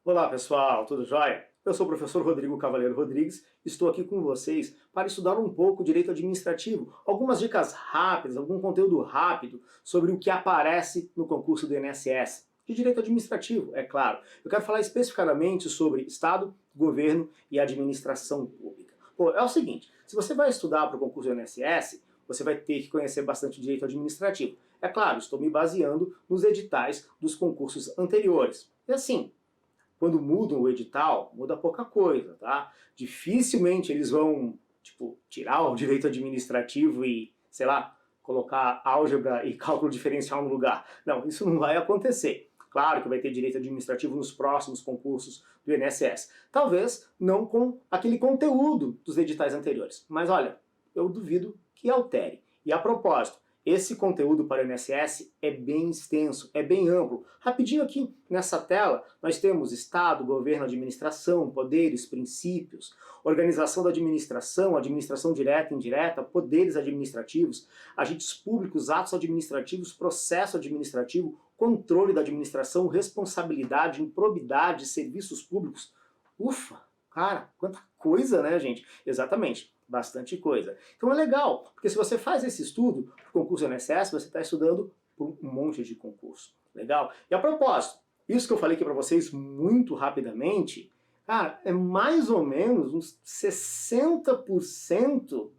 Olá pessoal, tudo jóia? Eu sou o professor Rodrigo Cavaleiro Rodrigues, estou aqui com vocês para estudar um pouco direito administrativo, algumas dicas rápidas, algum conteúdo rápido sobre o que aparece no concurso do INSS. De direito administrativo, é claro. Eu quero falar especificamente sobre Estado, governo e administração pública. Pô, é o seguinte, se você vai estudar para o concurso do INSS, você vai ter que conhecer bastante direito administrativo. É claro, estou me baseando nos editais dos concursos anteriores. E assim, quando mudam o edital, muda pouca coisa, tá? Dificilmente eles vão, tipo, tirar o direito administrativo e, sei lá, colocar álgebra e cálculo diferencial no lugar. Não, isso não vai acontecer. Claro que vai ter direito administrativo nos próximos concursos do INSS. Talvez não com aquele conteúdo dos editais anteriores. Mas olha, eu duvido que altere. E a propósito, esse conteúdo para o INSS é bem extenso, é bem amplo. Rapidinho aqui nessa tela, nós temos Estado, governo, administração, poderes, princípios, organização da administração, administração direta e indireta, poderes administrativos, agentes públicos, atos administrativos, processo administrativo, controle da administração, responsabilidade, improbidade, serviços públicos. Ufa! Cara, quanta coisa, né, gente? Exatamente, bastante coisa. Então é legal, porque se você faz esse estudo para o concurso INSS, você está estudando para um monte de concurso. Legal? E a propósito, isso que eu falei aqui para vocês muito rapidamente, cara, é mais ou menos uns 60%,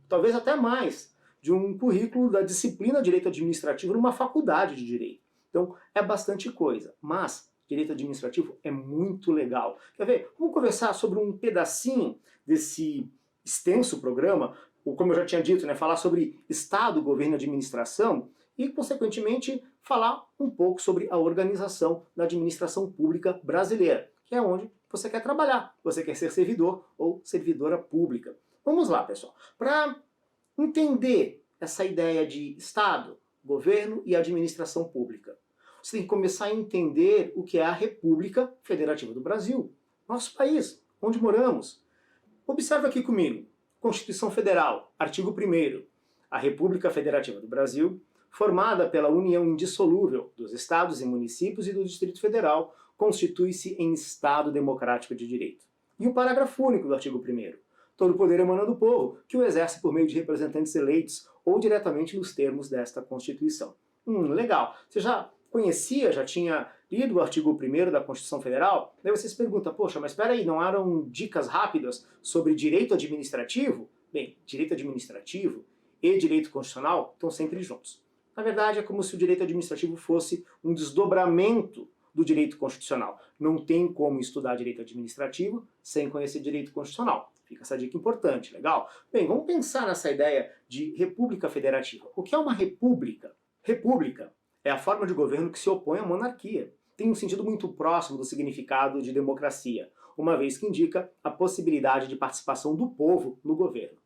talvez até mais, de um currículo da disciplina Direito Administrativo numa faculdade de Direito. Então é bastante coisa, mas direito administrativo é muito legal. Quer ver? Vamos conversar sobre um pedacinho desse extenso programa, ou como eu já tinha dito, né, falar sobre Estado, governo e administração, e, consequentemente, falar um pouco sobre a organização da administração pública brasileira, que é onde você quer trabalhar, você quer ser servidor ou servidora pública. Vamos lá, pessoal. Para entender essa ideia de Estado, governo e administração pública, você tem que começar a entender o que é a República Federativa do Brasil, nosso país, onde moramos. Observe aqui comigo, Constituição Federal, artigo 1º, a República Federativa do Brasil, formada pela união indissolúvel dos estados e municípios e do Distrito Federal, constitui-se em Estado democrático de direito. E o parágrafo único do artigo 1º, todo poder emana do povo, que o exerce por meio de representantes eleitos ou diretamente nos termos desta Constituição. Legal. Você já conhecia, já tinha lido o artigo 1º da Constituição Federal? Daí você se pergunta, poxa, mas espera aí, não eram dicas rápidas sobre direito administrativo? Bem, direito administrativo e direito constitucional estão sempre juntos. Na verdade, é como se o direito administrativo fosse um desdobramento do direito constitucional. Não tem como estudar direito administrativo sem conhecer direito constitucional. Fica essa dica importante, legal? Bem, vamos pensar nessa ideia de república federativa. O que é uma república? República é a forma de governo que se opõe à monarquia. Tem um sentido muito próximo do significado de democracia, uma vez que indica a possibilidade de participação do povo no governo.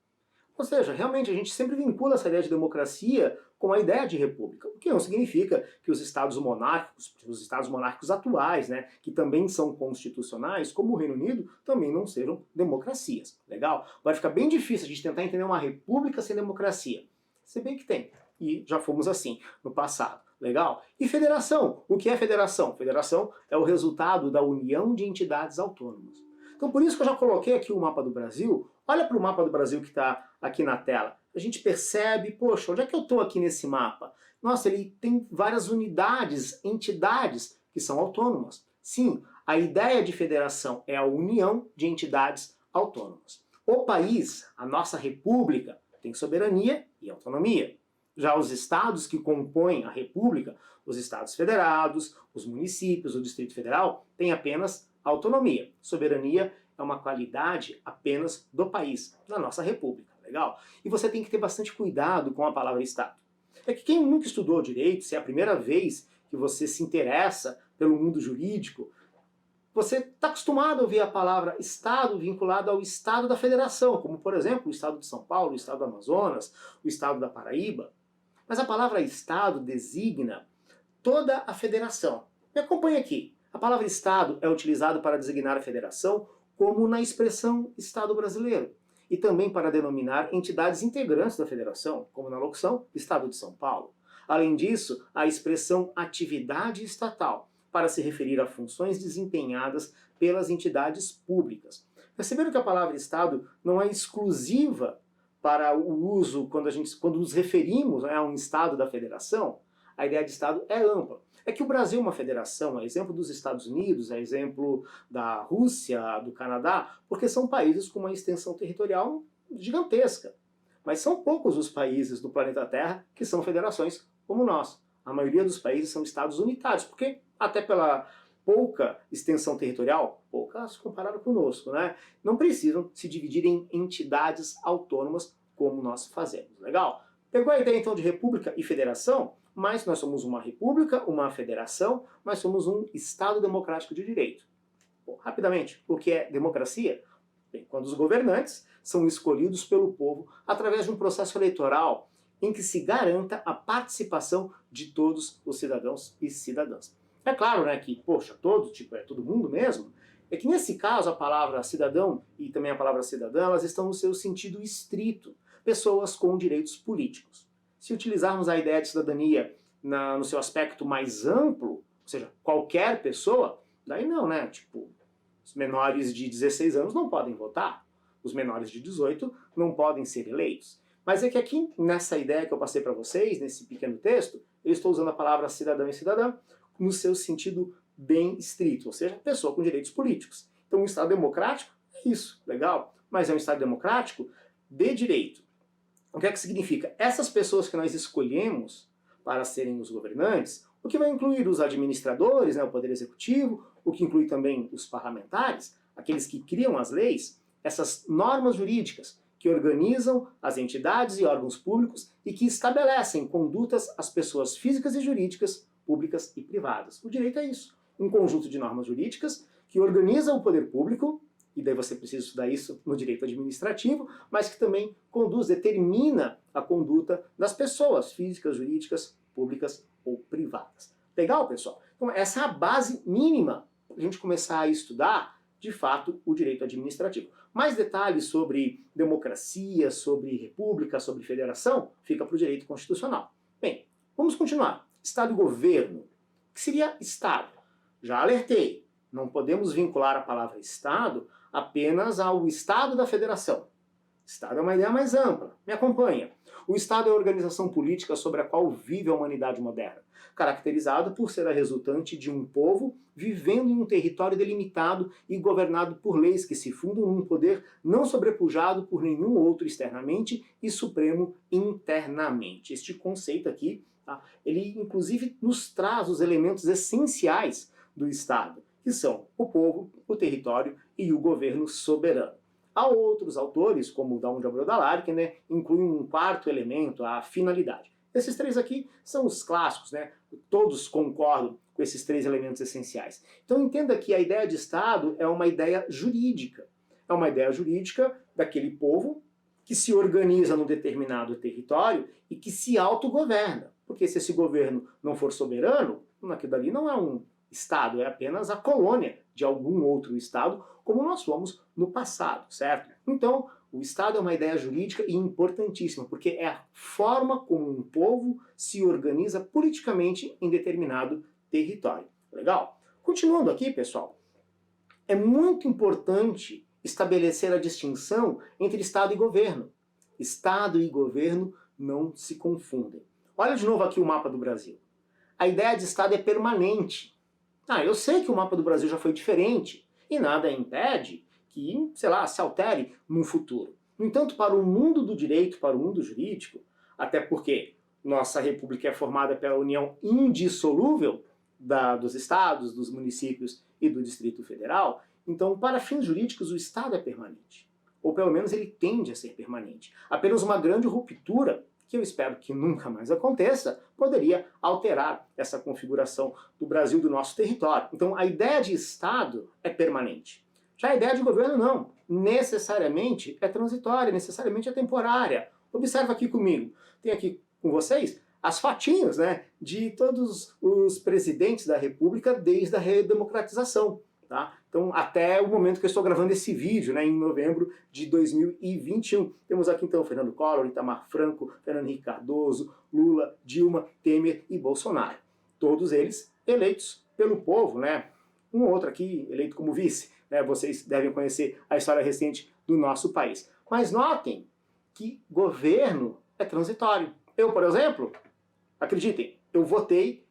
Ou seja, realmente a gente sempre vincula essa ideia de democracia com a ideia de república, o que não significa que os estados monárquicos atuais, né, que também são constitucionais, como o Reino Unido, também não sejam democracias. Legal? Vai ficar bem difícil a gente tentar entender uma república sem democracia. Se bem que tem. E já fomos assim no passado. Legal? E federação? O que é federação? Federação é o resultado da união de entidades autônomas. Então por isso que eu já coloquei aqui o mapa do Brasil. Olha para o mapa do Brasil que está aqui na tela. A gente percebe, poxa, onde é que eu estou aqui nesse mapa? Nossa, ele tem várias unidades, entidades que são autônomas. Sim, a ideia de federação é a união de entidades autônomas. O país, a nossa república, tem soberania e autonomia. Já os estados que compõem a república, os estados federados, os municípios, o Distrito Federal, têm apenas autonomia. Soberania é uma qualidade apenas do país, da nossa república. Legal? E você tem que ter bastante cuidado com a palavra Estado. É que quem nunca estudou direito, se é a primeira vez que você se interessa pelo mundo jurídico, você está acostumado a ouvir a palavra Estado vinculada ao Estado da Federação, como por exemplo o Estado de São Paulo, o Estado do Amazonas, o Estado da Paraíba. Mas a palavra Estado designa toda a federação. Me acompanhe aqui. A palavra Estado é utilizada para designar a federação, como na expressão Estado brasileiro, e também para denominar entidades integrantes da federação, como na locução Estado de São Paulo. Além disso, a expressão atividade estatal, para se referir a funções desempenhadas pelas entidades públicas. Perceberam que a palavra Estado não é exclusiva para o uso quando nos referimos, né, a um Estado da Federação? A ideia de Estado é ampla. É que o Brasil é uma federação, é exemplo dos Estados Unidos, é exemplo da Rússia, do Canadá, porque são países com uma extensão territorial gigantesca. Mas são poucos os países do planeta Terra que são federações como nós. A maioria dos países são estados unitários, porque até pela pouca extensão territorial, poucas comparado conosco, né, não precisam se dividir em entidades autônomas como nós fazemos. Legal? Pegou a ideia então de república e federação? Mas nós somos uma república, uma federação, mas somos um Estado democrático de direito. Bom, rapidamente, o que é democracia? Bem, quando os governantes são escolhidos pelo povo através de um processo eleitoral em que se garanta a participação de todos os cidadãos e cidadãs. É claro, né, que, poxa, todos, tipo, é todo mundo mesmo, é que nesse caso a palavra cidadão e também a palavra cidadã, elas estão no seu sentido estrito, pessoas com direitos políticos. Se utilizarmos a ideia de cidadania no seu aspecto mais amplo, ou seja, qualquer pessoa, daí não, né? Tipo, os menores de 16 anos não podem votar, os menores de 18 não podem ser eleitos. Mas é que aqui, nessa ideia que eu passei para vocês, nesse pequeno texto, eu estou usando a palavra cidadão e cidadã no seu sentido bem estrito, ou seja, pessoa com direitos políticos. Então, um Estado democrático é isso, legal, mas é um Estado democrático de direito. O que é que significa? Essas pessoas que nós escolhemos para serem os governantes, o que vai incluir os administradores, né, o poder executivo, o que inclui também os parlamentares, aqueles que criam as leis, essas normas jurídicas que organizam as entidades e órgãos públicos e que estabelecem condutas às pessoas físicas e jurídicas, públicas e privadas. O direito é isso, um conjunto de normas jurídicas que organiza o poder público, e daí você precisa estudar isso no direito administrativo, mas que também conduz, determina a conduta das pessoas físicas, jurídicas, públicas ou privadas. Legal, pessoal? Então essa é a base mínima para a gente começar a estudar, de fato, o direito administrativo. Mais detalhes sobre democracia, sobre república, sobre federação, fica para o direito constitucional. Bem, vamos continuar. Estado e governo. O que seria Estado? Já alertei, não podemos vincular a palavra Estado apenas ao Estado da Federação. Estado é uma ideia mais ampla. Me acompanha. O Estado é a organização política sobre a qual vive a humanidade moderna, caracterizado por ser a resultante de um povo vivendo em um território delimitado e governado por leis que se fundam num poder não sobrepujado por nenhum outro externamente e supremo internamente. Este conceito aqui, tá, ele inclusive nos traz os elementos essenciais do Estado, que são o povo, o território e o governo soberano. Há outros autores, como o Dawn de Abrodalarque, né, incluem um quarto elemento, a finalidade. Esses três aqui são os clássicos, né? Todos concordam com esses três elementos essenciais. Então entenda que a ideia de Estado é uma ideia jurídica. É uma ideia jurídica daquele povo que se organiza num determinado território e que se autogoverna. Porque se esse governo não for soberano, aquilo dali não é um Estado, é apenas a colônia de algum outro Estado, como nós fomos no passado, certo? Então, o Estado é uma ideia jurídica e importantíssima, porque é a forma como um povo se organiza politicamente em determinado território. Legal? Continuando aqui, pessoal, é muito importante estabelecer a distinção entre Estado e governo. Estado e governo não se confundem. Olha de novo aqui o mapa do Brasil. A ideia de Estado é permanente. Eu sei que o mapa do Brasil já foi diferente e nada impede que, sei lá, se altere no futuro. No entanto, para o mundo do direito, para o mundo jurídico, até porque nossa república é formada pela união indissolúvel dos estados, dos municípios e do Distrito Federal, então, para fins jurídicos, o Estado é permanente. Ou pelo menos ele tende a ser permanente. Apenas uma grande ruptura, que eu espero que nunca mais aconteça, poderia alterar essa configuração do Brasil, do nosso território. Então a ideia de Estado é permanente. Já a ideia de governo não. Necessariamente é transitória, necessariamente é temporária. Observa aqui comigo. Tem aqui com vocês as fotinhos, né, de todos os presidentes da República desde a redemocratização. Tá? Então, até o momento que eu estou gravando esse vídeo, né, em novembro de 2021. Temos aqui então Fernando Collor, Itamar Franco, Fernando Henrique Cardoso, Lula, Dilma, Temer e Bolsonaro. Todos eles eleitos pelo povo, né? Um outro aqui eleito como vice, né? Vocês devem conhecer a história recente do nosso país. Mas notem que governo é transitório. Eu, por exemplo, acreditem, eu votei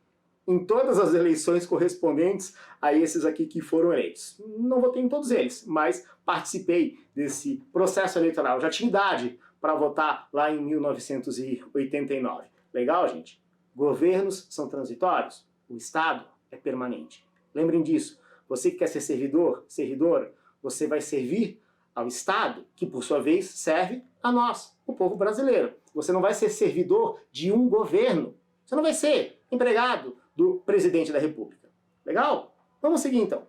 em todas as eleições correspondentes a esses aqui que foram eleitos. Não votei em todos eles, mas participei desse processo eleitoral. Já tinha idade para votar lá em 1989. Legal, gente? Governos são transitórios, o Estado é permanente. Lembrem disso. Você que quer ser servidor, servidora, você vai servir ao Estado, que por sua vez serve a nós, o povo brasileiro. Você não vai ser servidor de um governo. Você não vai ser empregado do presidente da República. Legal? Vamos seguir então.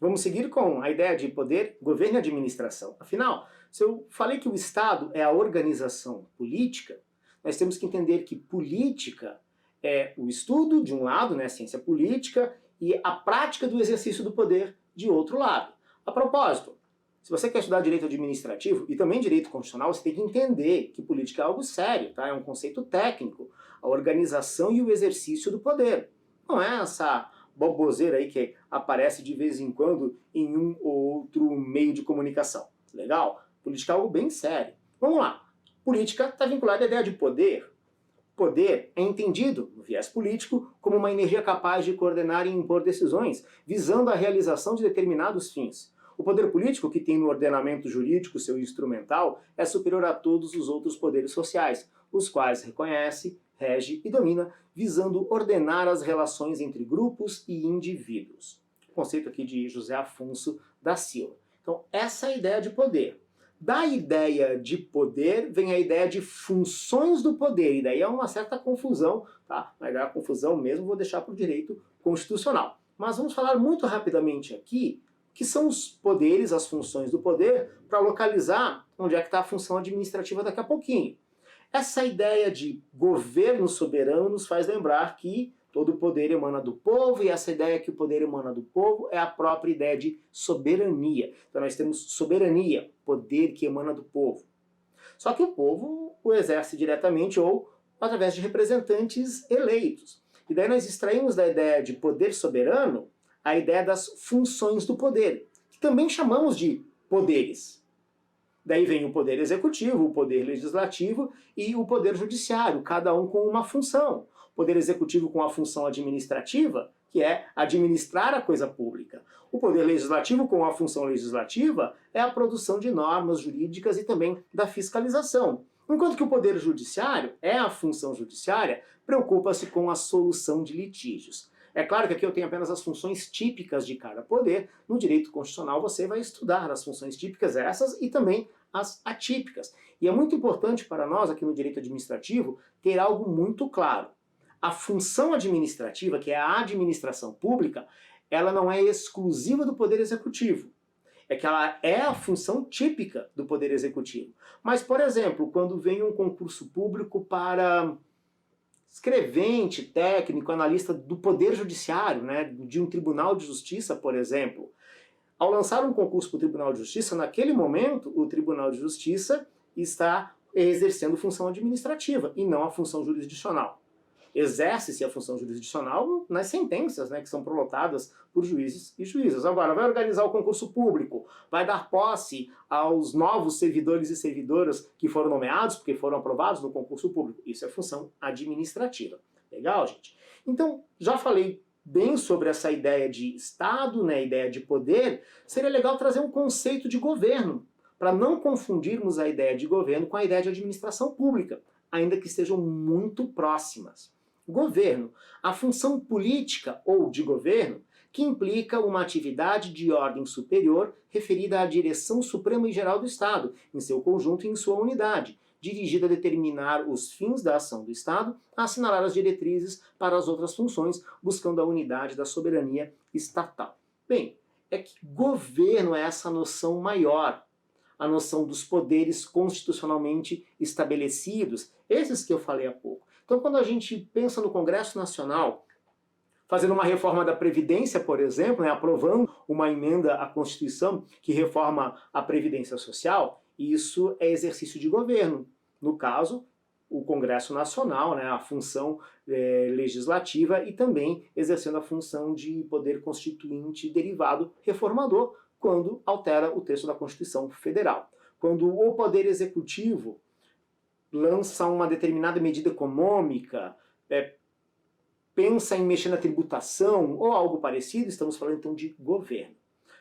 Vamos seguir com a ideia de poder, governo e administração. Afinal, se eu falei que o Estado é a organização política, nós temos que entender que política é o estudo, de um lado, né, a ciência política, e a prática do exercício do poder, de outro lado. A propósito, se você quer estudar direito administrativo e também direito constitucional, você tem que entender que política é algo sério, tá? É um conceito técnico, a organização e o exercício do poder. Não é essa boboseira aí que aparece de vez em quando em um ou outro meio de comunicação. Legal? Política é algo bem sério. Vamos lá. Política está vinculada à ideia de poder. Poder é entendido, no viés político, como uma energia capaz de coordenar e impor decisões, visando a realização de determinados fins. O poder político, que tem no ordenamento jurídico seu instrumental, é superior a todos os outros poderes sociais, os quais reconhece, rege e domina, visando ordenar as relações entre grupos e indivíduos. O conceito aqui de José Afonso da Silva. Então, essa é a ideia de poder. Da ideia de poder vem a ideia de funções do poder, e daí há uma certa confusão, tá? Mas a confusão mesmo vou deixar para o direito constitucional. Mas vamos falar muito rapidamente aqui que são os poderes, as funções do poder, para localizar onde é que está a função administrativa daqui a pouquinho. Essa ideia de governo soberano nos faz lembrar que todo poder emana do povo, e essa ideia que o poder emana do povo é a própria ideia de soberania. Então nós temos soberania, poder que emana do povo. Só que o povo o exerce diretamente ou através de representantes eleitos. E daí nós extraímos da ideia de poder soberano a ideia das funções do poder, que também chamamos de poderes. Daí vem o poder executivo, o poder legislativo e o poder judiciário, cada um com uma função. O poder executivo com a função administrativa, que é administrar a coisa pública. O poder legislativo com a função legislativa é a produção de normas jurídicas e também da fiscalização. Enquanto que o poder judiciário, é a função judiciária, preocupa-se com a solução de litígios. É claro que aqui eu tenho apenas as funções típicas de cada poder. No direito constitucional você vai estudar as funções típicas essas e também as atípicas. E é muito importante para nós aqui no direito administrativo ter algo muito claro. A função administrativa, que é a administração pública, ela não é exclusiva do poder executivo. É que ela é a função típica do poder executivo. Mas, por exemplo, quando vem um concurso público para escrevente, técnico, analista do Poder Judiciário, né, de um Tribunal de Justiça, por exemplo. Ao lançar um concurso para o Tribunal de Justiça, naquele momento, o Tribunal de Justiça está exercendo função administrativa e não a função jurisdicional. Exerce-se a função jurisdicional nas sentenças, né, que são prolotadas por juízes e juízas. Agora, vai organizar o concurso público, vai dar posse aos novos servidores e servidoras que foram nomeados, porque foram aprovados no concurso público. Isso é função administrativa. Legal, gente? Então, já falei bem sobre essa ideia de Estado, né, ideia de poder. Seria legal trazer um conceito de governo, para não confundirmos a ideia de governo com a ideia de administração pública, ainda que estejam muito próximas. Governo, a função política ou de governo, que implica uma atividade de ordem superior referida à direção suprema e geral do Estado, em seu conjunto e em sua unidade, dirigida a determinar os fins da ação do Estado, a assinalar as diretrizes para as outras funções, buscando a unidade da soberania estatal. Bem, é que governo é essa noção maior, a noção dos poderes constitucionalmente estabelecidos, esses que eu falei há pouco. Então, quando a gente pensa no Congresso Nacional, fazendo uma reforma da Previdência, por exemplo, né, aprovando uma emenda à Constituição que reforma a Previdência Social, isso é exercício de governo. No caso, o Congresso Nacional, né, a função legislativa e também exercendo a função de poder constituinte derivado reformador quando altera o texto da Constituição Federal. Quando o Poder Executivo lança uma determinada medida econômica, pensa em mexer na tributação ou algo parecido, estamos falando então de governo.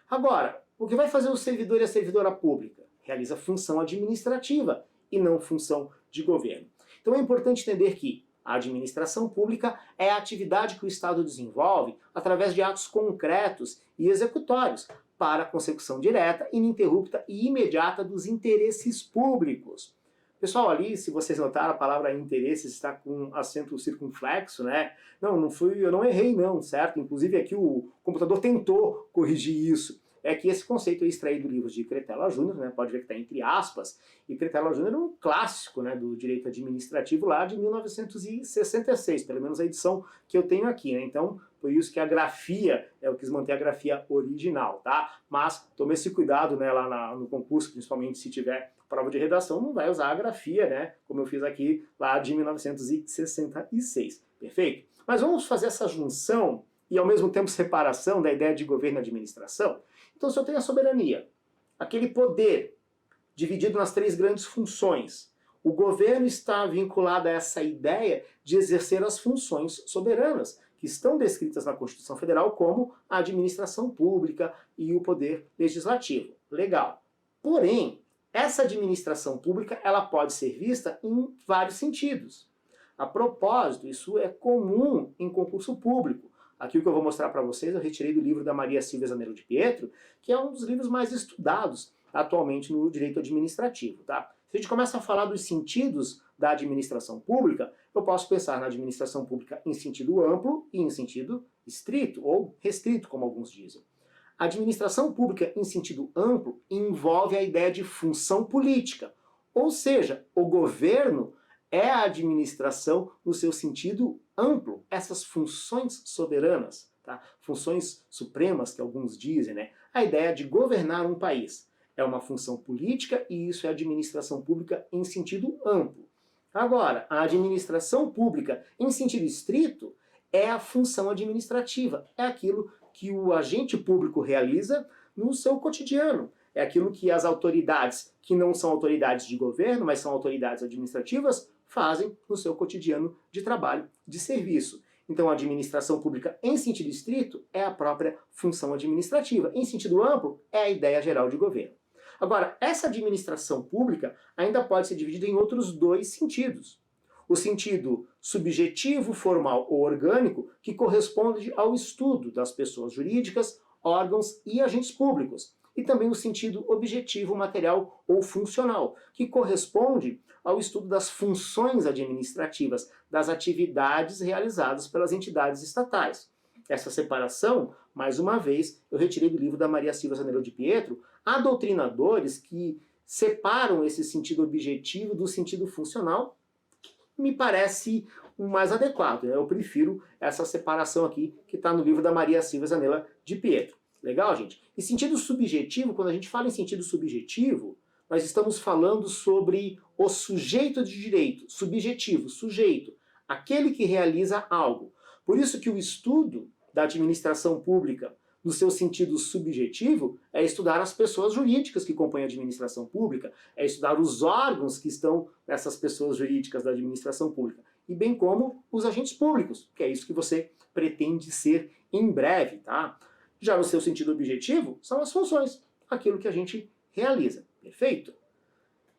Agora, o que vai fazer o servidor e a servidora pública? Realiza função administrativa e não função de governo. Então é importante entender que a administração pública é a atividade que o Estado desenvolve através de atos concretos e executórios para a consecução direta, ininterrupta e imediata dos interesses públicos. Pessoal, ali, se vocês notaram, a palavra interesses está com acento circunflexo, né? Não eu não errei não, certo? Inclusive aqui o computador tentou corrigir isso. É que esse conceito é extraído do livro de Cretella Júnior, né? Pode ver que está entre aspas, e Cretella Júnior é um clássico, né, do direito administrativo lá de 1966, pelo menos a edição que eu tenho aqui, né? Então, por isso que a grafia, eu quis manter a grafia original, tá? Mas tome esse cuidado, né, lá no concurso, principalmente se tiver prova de redação, não vai usar a grafia, né, como eu fiz aqui lá de 1966, perfeito? Mas vamos fazer essa junção e ao mesmo tempo separação da ideia de governo e administração. Então, se eu tenho a soberania, aquele poder dividido nas três grandes funções, o governo está vinculado a essa ideia de exercer as funções soberanas, que estão descritas na Constituição Federal como a administração pública e o poder legislativo. Legal. Porém, essa administração pública ela pode ser vista em vários sentidos. A propósito, isso é comum em concurso público. Aqui o que eu vou mostrar para vocês eu retirei do livro da Maria Silvia Zanetti de Pietro, que é um dos livros mais estudados atualmente no direito administrativo. Tá? Se a gente começa a falar dos sentidos da administração pública, eu posso pensar na administração pública em sentido amplo e em sentido estrito, ou restrito, como alguns dizem. A administração pública em sentido amplo envolve a ideia de função política, ou seja, o governo é a administração no seu sentido amplo, essas funções soberanas, tá? Funções supremas que alguns dizem, né? A ideia de governar um país é uma função política e isso é administração pública em sentido amplo. Agora, a administração pública em sentido estrito é a função administrativa, é aquilo que o agente público realiza no seu cotidiano. É aquilo que as autoridades, que não são autoridades de governo, mas são autoridades administrativas, fazem no seu cotidiano de trabalho, de serviço. Então, a administração pública em sentido estrito é a própria função administrativa. Em sentido amplo, é a ideia geral de governo. Agora, essa administração pública ainda pode ser dividida em outros dois sentidos. O sentido subjetivo, formal ou orgânico, que corresponde ao estudo das pessoas jurídicas, órgãos e agentes públicos. E também o sentido objetivo, material ou funcional, que corresponde ao estudo das funções administrativas, das atividades realizadas pelas entidades estatais. Essa separação, mais uma vez, eu retirei do livro da Maria Silvia Zanetti de Pietro. Há doutrinadores que separam esse sentido objetivo do sentido funcional, me parece o mais adequado. Eu prefiro essa separação aqui que está no livro da Maria Silvia Zanetti de Pietro. Legal, gente? E sentido subjetivo, quando a gente fala em sentido subjetivo, nós estamos falando sobre o sujeito de direito, subjetivo, sujeito, aquele que realiza algo. Por isso que o estudo da administração pública, no seu sentido subjetivo, é estudar as pessoas jurídicas que compõem a administração pública, é estudar os órgãos que estão nessas pessoas jurídicas da administração pública, e bem como os agentes públicos, que é isso que você pretende ser em breve, tá? Já no seu sentido objetivo, são as funções, aquilo que a gente realiza, perfeito?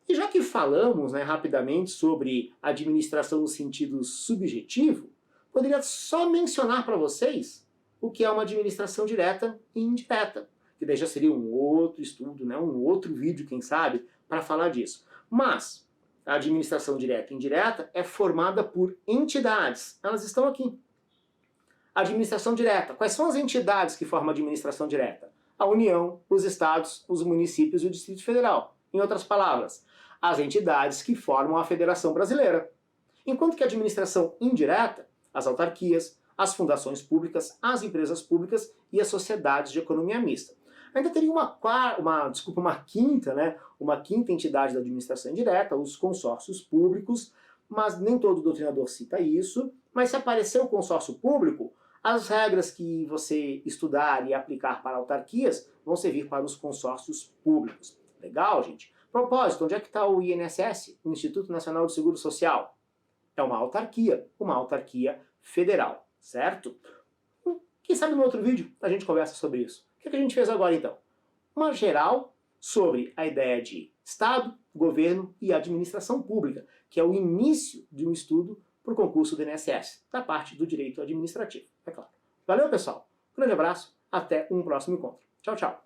E já que falamos, né, rapidamente sobre administração no sentido subjetivo, poderia só mencionar para vocês o que é uma administração direta e indireta, que daí já seria um outro estudo, né, um outro vídeo, quem sabe, para falar disso. Mas a administração direta e indireta é formada por entidades, elas estão aqui. Administração direta. Quais são as entidades que formam a administração direta? A União, os estados, os municípios e o Distrito Federal. Em outras palavras, as entidades que formam a Federação Brasileira. Enquanto que a administração indireta, as autarquias, as fundações públicas, as empresas públicas e as sociedades de economia mista. Ainda teria uma quinta entidade da administração indireta, os consórcios públicos, mas nem todo doutrinador cita isso. Mas se aparecer o consórcio público, as regras que você estudar e aplicar para autarquias vão servir para os consórcios públicos. Legal, gente? Propósito, onde é que está o INSS, o Instituto Nacional de Seguro Social? É uma autarquia federal, certo? Quem sabe no outro vídeo a gente conversa sobre isso. O que a gente fez agora então? Uma geral sobre a ideia de Estado, governo e administração pública, que é o início de um estudo para o concurso do INSS, da parte do direito administrativo, é claro. Valeu, pessoal. Um grande abraço, até um próximo encontro. Tchau, tchau.